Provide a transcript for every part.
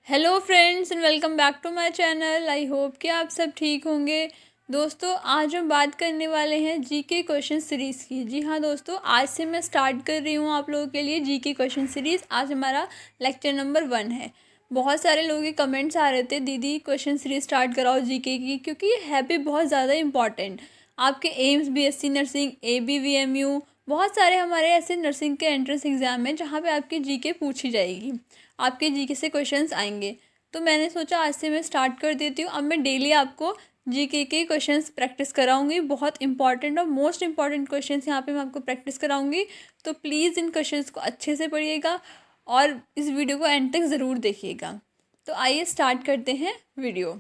Hello friends and welcome back to my channel. I hope कि आप सब ठीक होंगे। दोस्तों, आज हम बात करने वाले हैं जीके क्वेश्चन सीरीज़ की। जी हाँ दोस्तों, आज से मैं स्टार्ट कर रही हूँ आप लोगों के लिए जीके क्वेश्चन सीरीज़। आज हमारा लेक्चर नंबर 1 है। बहुत सारे लोगों के कमेंट्स आ रहे थे, दीदी क्वेश्चन सीरीज़ स्टार्ट कराओ जीके की, क्योंकि ये है भी बहुत ज़्यादा इंपॉर्टेंट। आपके एम्स, बीएससी नर्सिंग, एबीवीएमयू, बहुत सारे हमारे ऐसे नर्सिंग के एंट्रेंस एग्ज़ाम हैं जहाँ पे आपकी जीके पूछी जाएगी, आपके जीके से क्वेश्चंस आएंगे। तो मैंने सोचा आज से मैं स्टार्ट कर देती हूँ। अब मैं डेली आपको जीके के क्वेश्चंस प्रैक्टिस कराऊंगी। बहुत इंपॉर्टेंट और मोस्ट इंपॉर्टेंट क्वेश्चंस यहाँ पे मैं आपको प्रैक्टिस कराऊंगी। तो प्लीज़ इन क्वेश्चंस को अच्छे से पढ़िएगा और इस वीडियो को एंड तक ज़रूर देखिएगा। तो आइए स्टार्ट करते हैं वीडियो।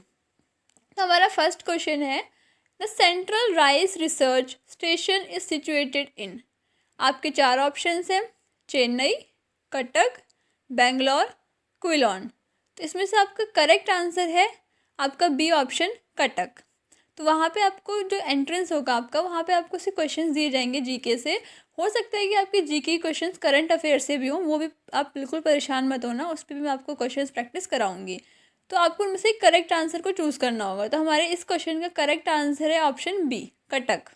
तो हमारा फर्स्ट क्वेश्चन है, the central rice research station is situated in. आपके 4 ऑप्शंस हैं, चेन्नई, कटक, बेंगलोर, क्विलोन। तो इसमें से आपका करेक्ट आंसर है आपका बी ऑप्शन, कटक। तो वहाँ पे आपको जो एंट्रेंस होगा आपका, वहाँ पे आपको से क्वेश्चंस दिए जाएंगे जीके से। हो सकता है कि आपके जीके क्वेश्चंस करंट अफेयर से भी हों, वो भी आप बिल्कुल परेशान मत होना, उस पर भी मैं आपको क्वेश्चंस प्रैक्टिस कराऊंगी। तो आपको उनमें से करेक्ट आंसर को चूज़ करना होगा। तो हमारे इस क्वेश्चन का करेक्ट आंसर है option B, Cuttack.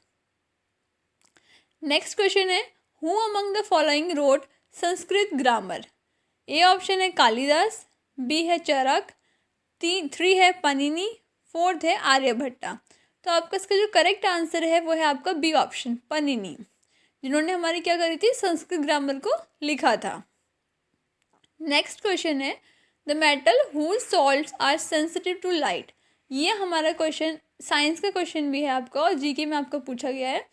Next question है, who among the following wrote Sanskrit grammar. A option है कालिदास, बी है चरक, 3 है पनिनी, 4 है आर्यभट्टा। तो आपका इसका जो करेक्ट आंसर है वो है आपका बी ऑप्शन, पनिनी, जिन्होंने हमारी क्या करी थी, संस्कृत ग्रामर को लिखा था। नेक्स्ट क्वेश्चन है, the metal whose salts are sensitive to light. ये हमारा क्वेश्चन साइंस का क्वेश्चन भी है आपका और जीके में आपको पूछा गया है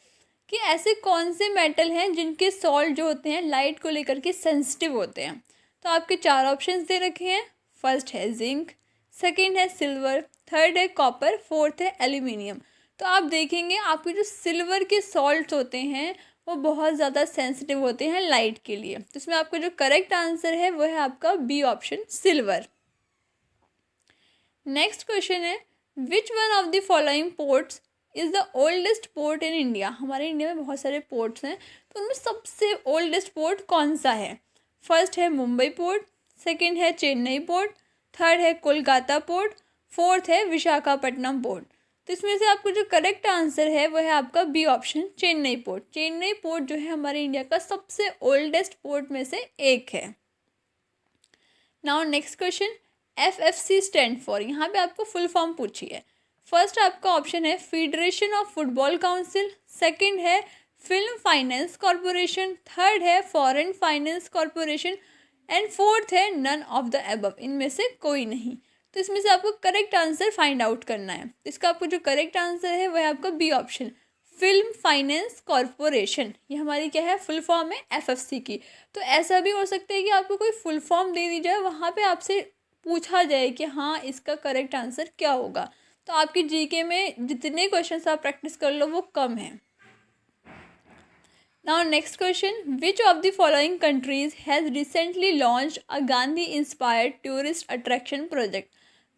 कि ऐसे कौन से मेटल हैं जिनके सॉल्ट जो होते हैं लाइट को लेकर के सेंसिटिव होते हैं। तो आपके 4 ऑप्शंस दे रखे हैं। फर्स्ट है जिंक, सेकंड है सिल्वर, थर्ड है कॉपर, फोर्थ है एल्यूमिनियम। तो आप देखेंगे आपके जो सिल्वर के सॉल्ट्स होते हैं वो बहुत ज़्यादा सेंसिटिव होते हैं लाइट के लिए। तो इसमें आपका जो करेक्ट आंसर है वो है आपका B option, silver. Next question है, which one of the following ports is the oldest port in India. हमारे इंडिया में बहुत सारे पोर्ट्स हैं, तो उनमें सबसे ओल्डेस्ट पोर्ट कौन सा है। फर्स्ट है मुंबई पोर्ट, सेकंड है चेन्नई पोर्ट, थर्ड है कोलकाता पोर्ट, फोर्थ है विशाखापट्टनम पोर्ट। तो इसमें से आपको जो करेक्ट आंसर है वो है आपका B option, Chennai port. Chennai port जो है हमारे इंडिया का सबसे ओल्डेस्ट पोर्ट में से एक है। Now next question, FFC stand for, यहाँ पे आपको फुल फॉर्म पूछी है। फर्स्ट आपका ऑप्शन है federation of football council, second है फिल्म फाइनेंस कॉरपोरेशन, थर्ड है foreign finance corporation and fourth है नन ऑफ द अबव, इनमें से कोई नहीं। तो इसमें से आपको करेक्ट आंसर फाइंड आउट करना है। इसका आपको जो करेक्ट आंसर है वह है आपका B option, film finance corporation. ये हमारी क्या है, फुल फॉर्म है FFC की। तो ऐसा भी हो सकता है कि आपको कोई फुल फॉर्म दे दी जाए, वहाँ पे आपसे पूछा जाए कि हाँ इसका करेक्ट आंसर क्या होगा। तो आपकी जीके में जितने क्वेश्चंस आप प्रैक्टिस कर लो वो कम है। Now next question, which of the following countries has recently launched a Gandhi inspired tourist attraction project.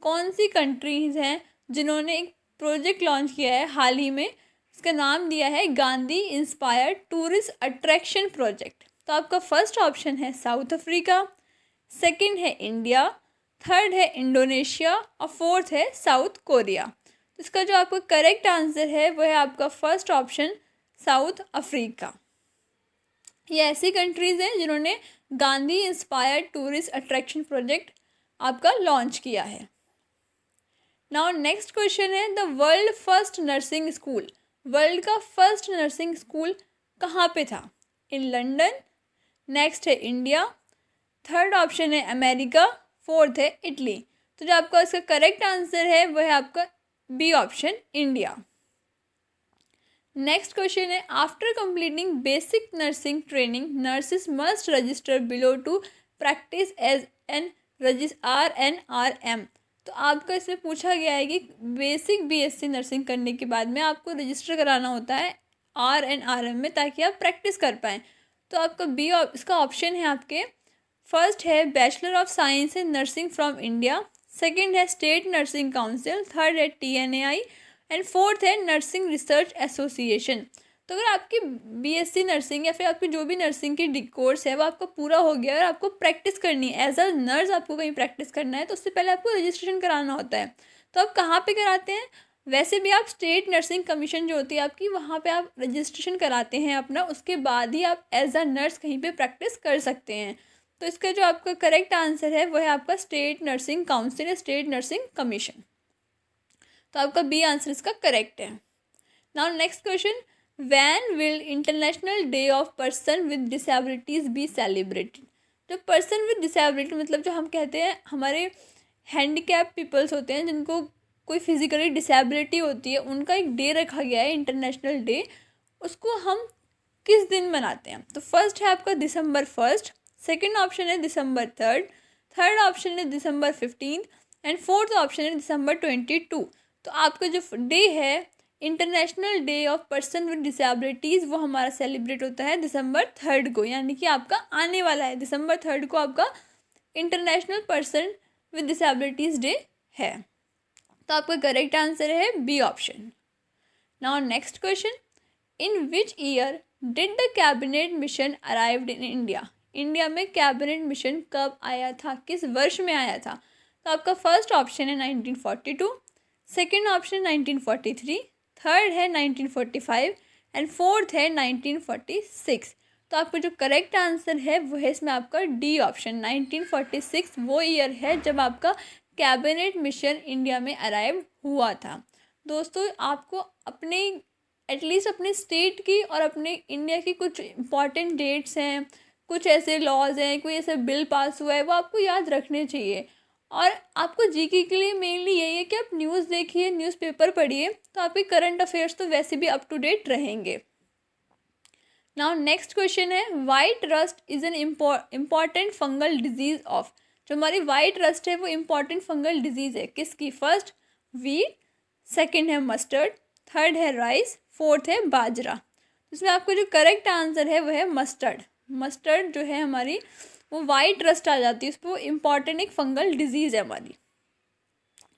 कौन सी कंट्रीज हैं जिन्होंने एक प्रोजेक्ट लॉन्च किया है हाल ही में, इसका नाम दिया है Gandhi inspired tourist attraction project. तो आपका फर्स्ट ऑप्शन है साउथ अफ्रीका, सेकंड है इंडिया, थर्ड है इंडोनेशिया और फोर्थ है साउथ कोरिया। तो इसका जो आपका करेक्ट आंसर है वो है आपका फर्स्ट ऑप्शन, साउथ अफ्रीका। ये ऐसी कंट्रीज़ हैं जिन्होंने Gandhi inspired tourist attraction project आपका लॉन्च किया है। नाउ नेक्स्ट क्वेश्चन है, the world first nursing school. World का फर्स्ट नर्सिंग स्कूल कहाँ पे था। इन लंदन, नेक्स्ट है इंडिया, थर्ड ऑप्शन है अमेरिका, फोर्थ है इटली। तो जो आपका इसका करेक्ट आंसर है वह है आपका B option, India. Next question है, after completing basic nursing training nurses must register below to practise as an RNRM। तो आपका इसमें पूछा गया है कि बेसिक BSc नर्सिंग करने के बाद में आपको रजिस्टर कराना होता है RNRM में, ताकि आप प्रैक्टिस कर पाएँ। तो आपका बी इसका ऑप्शन है आपके, फर्स्ट है bachelor of science in nursing from India, second है स्टेट नर्सिंग काउंसिल, थर्ड है TNAI एंड फोर्थ है नर्सिंग रिसर्च एसोसिएशन। तो अगर आपकी बीएससी नर्सिंग या फिर आपकी जो भी नर्सिंग की कोर्स है वो आपका पूरा हो गया और आपको प्रैक्टिस करनी है एज अ नर्स, आपको कहीं प्रैक्टिस करना है, तो उससे पहले आपको रजिस्ट्रेशन कराना होता है। तो आप कहाँ पे कराते हैं? वैसे भी आप स्टेट नर्सिंग कमीशन जो होती है आपकी, वहाँ पे आप रजिस्ट्रेशन कराते हैं अपना, उसके बाद ही आप एज अ नर्स कहीं पे प्रैक्टिस कर सकते हैं। तो इसका जो आपका करेक्ट आंसर है वो है आपका स्टेट नर्सिंग काउंसिल या स्टेट नर्सिंग कमीशन। तो आपका बी आंसर इसका करेक्ट है। Now next question, when will international day of person with disabilities be celebrated? जो पर्सन विद डिसेबिलिटी मतलब जो हम कहते हैं हमारे हैंडीकैप पीपल्स होते हैं, जिनको कोई फिजिकली डिसेबिलिटी होती है, उनका एक डे रखा गया है इंटरनेशनल डे। उसको हम किस दिन मनाते हैं? तो फर्स्ट है आपका दिसंबर 1, सेकेंड ऑप्शन है दिसंबर 3, थर्ड ऑप्शन है दिसंबर 15 एंड फोर्थ ऑप्शन है दिसंबर 22। तो आपका जो डे है international day of person with disabilities वो हमारा सेलिब्रेट होता है दिसंबर 3 को, यानी कि आपका आने वाला है दिसंबर 3 को आपका international person with disabilities day है। तो आपका करेक्ट आंसर है B option. Now next question, in which year did the cabinet mission arrived in India? India में कैबिनेट मिशन कब आया था, किस वर्ष में आया था? तो आपका फर्स्ट ऑप्शन है 1942, सेकेंड ऑप्शन 1943, थर्ड है 1945 एंड फोर्थ है 1946। तो आपका जो करेक्ट आंसर है वो है इसमें आपका डी ऑप्शन 1946 वो ईयर है जब आपका कैबिनेट मिशन इंडिया में अराइव हुआ था। दोस्तों आपको अपने एटलीस्ट अपने स्टेट की और अपने इंडिया की कुछ इंपॉर्टेंट डेट्स हैं, कुछ ऐसे लॉज हैं, कोई ऐसा बिल पास हुआ है, वो आपको याद रखने चाहिए। और आपको जीके के लिए मेनली यही है कि आप न्यूज़ देखिए, न्यूज़पेपर पढ़िए, तो आपके करंट अफेयर्स तो वैसे भी अप टू डेट रहेंगे। नाउ नेक्स्ट क्वेश्चन है, white rust is an important fungal disease of? जो हमारी वाइट रस्ट है वो इम्पॉर्टेंट फंगल डिजीज़ है किसकी? फर्स्ट वीट, सेकेंड है मस्टर्ड, थर्ड है राइस, फोर्थ है बाजरा। इसमें आपको जो करेक्ट आंसर है वो है मस्टर्ड। मस्टर्ड जो है हमारी वो वाइट रस्ट आ जाती है, उस पर वो इम्पॉर्टेंट एक फंगल डिजीज़ है हमारी।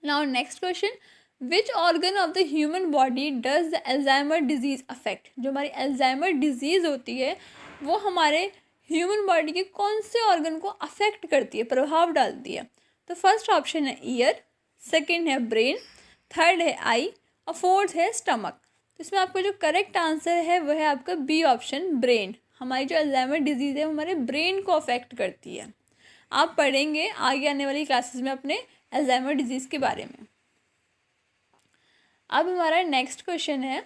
Now next question, which organ of the human body does the Alzheimer disease affect? जो हमारी अल्जाइमर डिजीज़ होती है वो हमारे ह्यूमन बॉडी के कौन से ऑर्गन को अफेक्ट करती है, प्रभाव डालती है? तो फर्स्ट ऑप्शन है ईयर, सेकेंड है ब्रेन, थर्ड है आई और फोर्थ है स्टमक। तो इसमें आपका जो करेक्ट आंसर है वह है आपका बी ऑप्शन ब्रेन। हमारी जो अल्जाइमर डिजीज़ है वो हमारे ब्रेन को अफेक्ट करती है। आप पढ़ेंगे आगे आने वाली क्लासेस में अपने अल्जाइमर डिजीज़ के बारे में। अब हमारा नेक्स्ट क्वेश्चन है,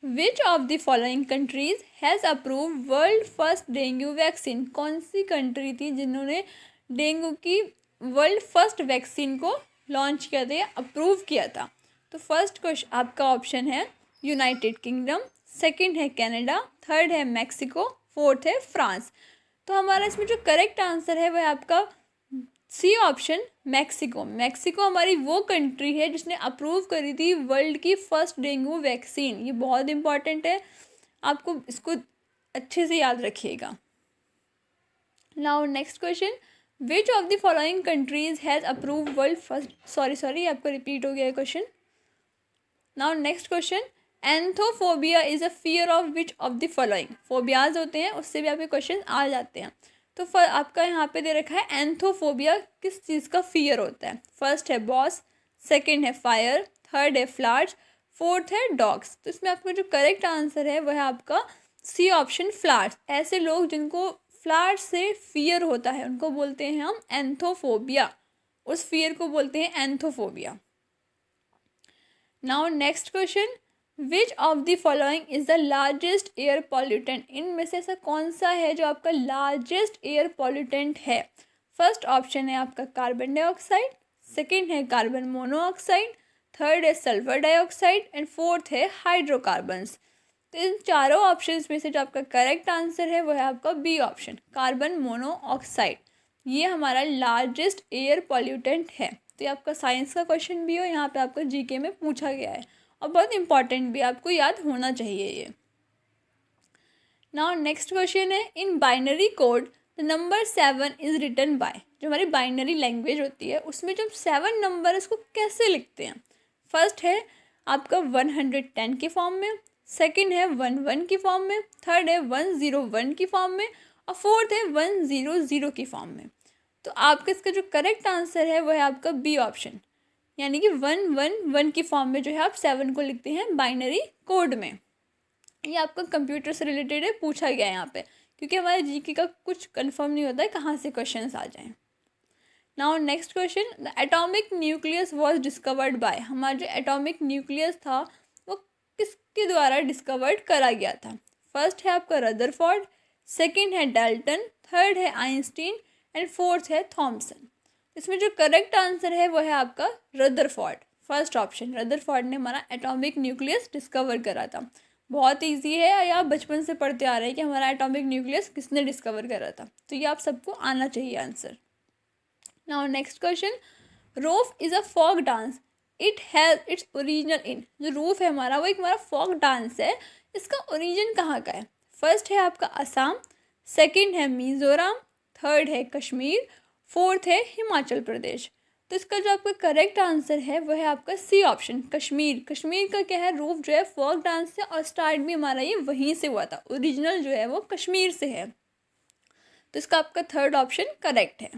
which of the following countries has approve world first dengue vaccine? कौन सी कंट्री थी जिन्होंने डेंगू की वर्ल्ड फर्स्ट वैक्सीन को लॉन्च किया था या अप्रूव किया था? तो फर्स्ट क्वेश्चन आपका ऑप्शन है यूनाइटेड किंगडम, सेकंड है कनाडा, थर्ड है मैक्सिको, फोर्थ है फ्रांस। तो हमारा इसमें जो करेक्ट आंसर है वह आपका सी ऑप्शन मैक्सिको। मैक्सिको हमारी वो कंट्री है जिसने अप्रूव करी थी वर्ल्ड की फर्स्ट डेंगू वैक्सीन। ये बहुत इंपॉर्टेंट है, आपको इसको अच्छे से याद रखिएगा। Now next question, which of the following countries has approve world first sorry आपको रिपीट हो गया है question. Now next question, anthophobia is a fear of which of the following? Phobias होते हैं उससे भी आपके क्वेश्चन आ जाते हैं। तो आपका यहाँ पे दे रखा है एंथोफोबिया किस चीज़ का फियर होता है? फर्स्ट है बॉस, सेकंड है फायर, थर्ड है फ्लावर्स, फोर्थ है डॉग्स। तो इसमें आपका जो करेक्ट आंसर है वह है आपका सी ऑप्शन फ्लावर्स। ऐसे लोग जिनको फ्लावर्स से फियर होता है उनको बोलते हैं हम एंथोफोबिया, उस फियर को बोलते हैं anthophobia. Now next question, which of the following is the largest air pollutant? इनमें से ऐसा कौन सा है जो आपका लार्जेस्ट एयर पॉल्यूटेंट है? फर्स्ट ऑप्शन है आपका कार्बन डाइऑक्साइड, सेकेंड है कार्बन मोनोऑक्साइड, थर्ड है सल्फर डाइऑक्साइड एंड फोर्थ है हाइड्रोकार्बन्स। तो इन चारों ऑप्शंस में से जो आपका करेक्ट आंसर है वो है आपका बी ऑप्शन कार्बन मोनोऑक्साइड। ये हमारा लार्जेस्ट एयर पॉल्यूटेंट है। तो ये आपका साइंस का क्वेश्चन भी हो, यहाँ पे आपको जीके में पूछा गया है और बहुत इंपॉर्टेंट भी, आपको याद होना चाहिए ये। नाउ नेक्स्ट क्वेश्चन है, in binary code the number 7 is written by? जो हमारी बाइनरी लैंग्वेज होती है उसमें जो 7 नंबर है उसको कैसे लिखते हैं? फर्स्ट है आपका 110 के फॉर्म में, सेकंड है 11 की फॉर्म में, थर्ड है 101 की फॉर्म में और फोर्थ है 100 की फॉर्म में। तो आपका इसका जो करेक्ट आंसर है वो है आपका बी ऑप्शन, यानी कि 111 की फॉर्म में जो है आप 7 को लिखते हैं बाइनरी कोड में। ये आपका कंप्यूटर से रिलेटेड है, पूछा गया है यहाँ पे, क्योंकि हमारे जीके का कुछ कंफर्म नहीं होता है कहाँ से क्वेश्चंस आ जाएं। Now next question, the atomic nucleus was discovered by. हमारा जो एटॉमिक न्यूक्लियस था वो किसके द्वारा डिस्कवर्ड करा गया था? फर्स्ट है आपका रदरफोर्ड, सेकंड है डाल्टन, थर्ड है आइंस्टीन एंड फोर्थ है थॉमसन। इसमें जो करेक्ट आंसर है वो है आपका रदरफोर्ड, फर्स्ट ऑप्शन। रदरफोर्ड ने हमारा एटॉमिक न्यूक्लियस डिस्कवर करा था। बहुत ईजी है, ये आप बचपन से पढ़ते आ रहे हैं कि हमारा एटॉमिक न्यूक्लियस किसने डिस्कवर करा था, तो ये आप सबको आना चाहिए answer. Now next question, Rouf is a folk dance, it has its original in. जो रोफ है हमारा वो एक हमारा फोक डांस है, इसका ओरिजिन कहाँ का है? फर्स्ट है आपका असम, सेकंड है मिज़ोरम, थर्ड है कश्मीर, फोर्थ है हिमाचल प्रदेश। तो इसका जो आपका करेक्ट आंसर है वो है आपका सी ऑप्शन, कश्मीर। कश्मीर का क्या है, रूफ जो है फोक डांस है और स्टार्ट भी हमारा ये वहीं से हुआ था, ओरिजिनल जो है वो कश्मीर से है। तो इसका आपका थर्ड ऑप्शन करेक्ट है।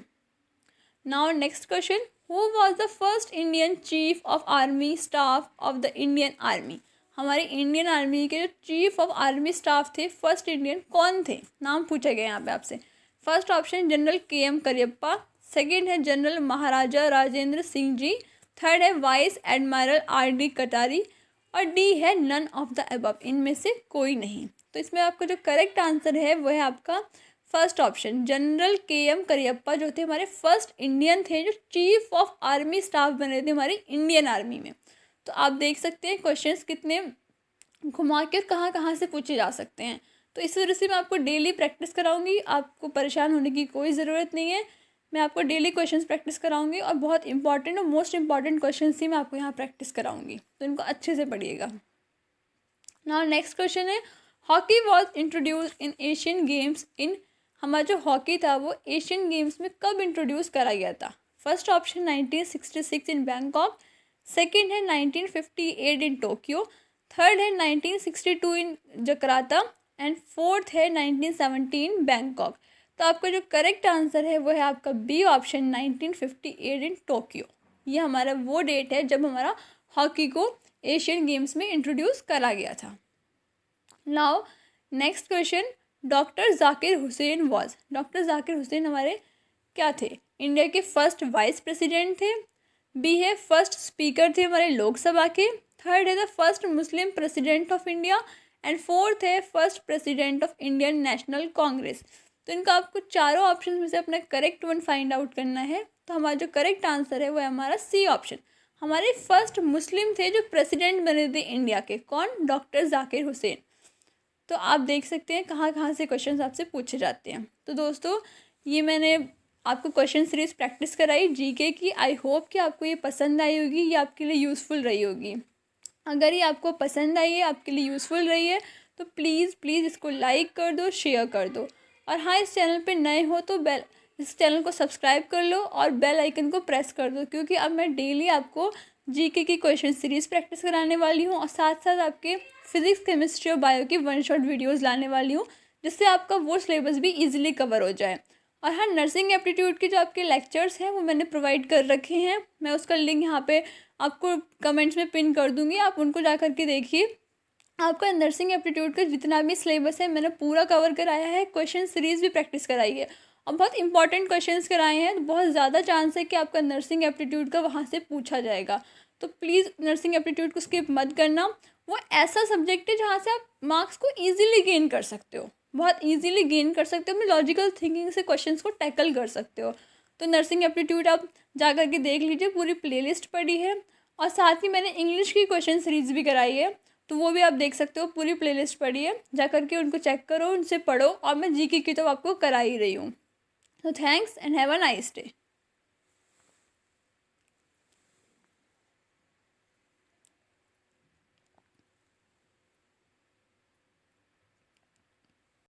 Now next question, who was the first Indian chief of army staff of the Indian army. हमारे इंडियन आर्मी के जो चीफ ऑफ आर्मी स्टाफ थे, फर्स्ट इंडियन कौन थे? नाम पूछा गया यहाँ पे आपसे। First option general KM Cariappa, second है जनरल महाराजा राजेंद्र सिंह जी, थर्ड है वाइस एडमिरल RD कटारी और डी है नन ऑफ द अबव, इनमें से कोई नहीं। तो इसमें आपका जो करेक्ट आंसर है वो है आपका first option, general KM Cariappa जो थे हमारे फर्स्ट इंडियन थे जो चीफ ऑफ आर्मी स्टाफ बने थे हमारी इंडियन आर्मी में। तो आप देख सकते हैं क्वेश्चंस कितने घुमा के कहाँ कहाँ से पूछे जा सकते हैं। तो इस वजह से मैं आपको डेली प्रैक्टिस कराऊंगी, आपको परेशान होने की कोई ज़रूरत नहीं है। मैं आपको डेली क्वेश्चंस प्रैक्टिस कराऊंगी और बहुत इंपॉर्टेंट और मोस्ट इंपॉर्टेंट क्वेश्चंस ही मैं आपको यहाँ प्रैक्टिस कराऊंगी, तो इनको अच्छे से पढ़िएगा। नाउ नेक्स्ट क्वेश्चन है, hockey was introduced in Asian Games in. हमारा जो हॉकी था वो एशियन गेम्स में कब इंट्रोड्यूस करा गया था? First option 1966 in Bangkok, second है 1958 इन टोक्यो, थर्ड है 1962 इन जकार्ता एंड फोर्थ है 1917 बैंकॉक। तो आपका जो करेक्ट आंसर है वो है आपका बी ऑप्शन 1958 इन टोक्यो। ये हमारा वो डेट है जब हमारा हॉकी को एशियन गेम्स में इंट्रोड्यूस करा गया था। Now next question, doctor Zakir Hussain was. Doctor Zakir Hussain हमारे क्या थे? इंडिया के फर्स्ट वाइस प्रेसिडेंट थे, बी है फर्स्ट स्पीकर थे हमारे लोकसभा के, थर्ड है the first Muslim president of India and fourth है first president of Indian National Congress. तो इनका आपको चारों ऑप्शन में से अपना करेक्ट वन फाइंड आउट करना है। तो हमारा जो करेक्ट आंसर है वो है हमारा सी ऑप्शन, हमारे फर्स्ट मुस्लिम थे जो प्रेसिडेंट बने थे इंडिया के। कौन? डॉक्टर जाकिर हुसैन। तो आप देख सकते हैं कहाँ कहाँ से क्वेश्चंस आपसे पूछे जाते हैं। तो दोस्तों ये मैंने आपको क्वेश्चन सीरीज प्रैक्टिस कराई जीके की। आई होप कि आपको ये पसंद आई होगी, ये आपके लिए यूज़फुल रही होगी। अगर ये आपको पसंद आई है, आपके लिए यूज़फुल रही है, तो प्लीज़ इसको लाइक कर दो, शेयर कर दो। और हाँ, इस चैनल पे नए हो तो इस चैनल को सब्सक्राइब कर लो और बेल आइकन को प्रेस कर दो, क्योंकि अब मैं डेली आपको जीके की क्वेश्चन सीरीज़ प्रैक्टिस कराने वाली हूँ और साथ साथ आपके फिजिक्स, केमिस्ट्री और बायो की 1 शॉट वीडियोज़ लाने वाली हूँ, जिससे आपका वो सिलेबस भी ईजिली कवर हो जाए। और हाँ, नर्सिंग एप्टीट्यूड के जो आपके लेक्चर्स हैं वो मैंने प्रोवाइड कर रखे हैं। मैं उसका लिंक यहाँ पे आपको कमेंट्स में पिन कर दूँगी, आप उनको जा करके देखिए। आपका नर्सिंग एप्टीट्यूड का जितना भी सिलेबस है मैंने पूरा कवर कराया है, क्वेश्चन सीरीज़ भी प्रैक्टिस कराई है और बहुत इंपॉर्टेंट क्वेश्चंस कराए हैं। तो बहुत ज़्यादा चांस है कि आपका नर्सिंग एप्टीट्यूड का वहाँ से पूछा जाएगा। तो प्लीज़ नर्सिंग एप्टीट्यूड को स्किप मत करना। वो ऐसा सब्जेक्ट है जहाँ से आप मार्क्स को ईजिली गेन कर सकते हो, बहुत ईजिली गेन कर सकते हो, अपनी लॉजिकल थिंकिंग से क्वेश्चंस को टैकल कर सकते हो। तो नर्सिंग एप्टीट्यूड आप जा कर के देख लीजिए, पूरी प्लेलिस्ट पड़ी है। और साथ ही मैंने इंग्लिश की क्वेश्चन सीरीज़ भी कराई है, तो वो भी आप देख सकते हो, पूरी प्लेलिस्ट पड़ी है। जा कर के उनको चेक करो, उनसे पढ़ो। और मैं जीके की तो आपको करा ही रही हूँ। तो thanks and have a nice day.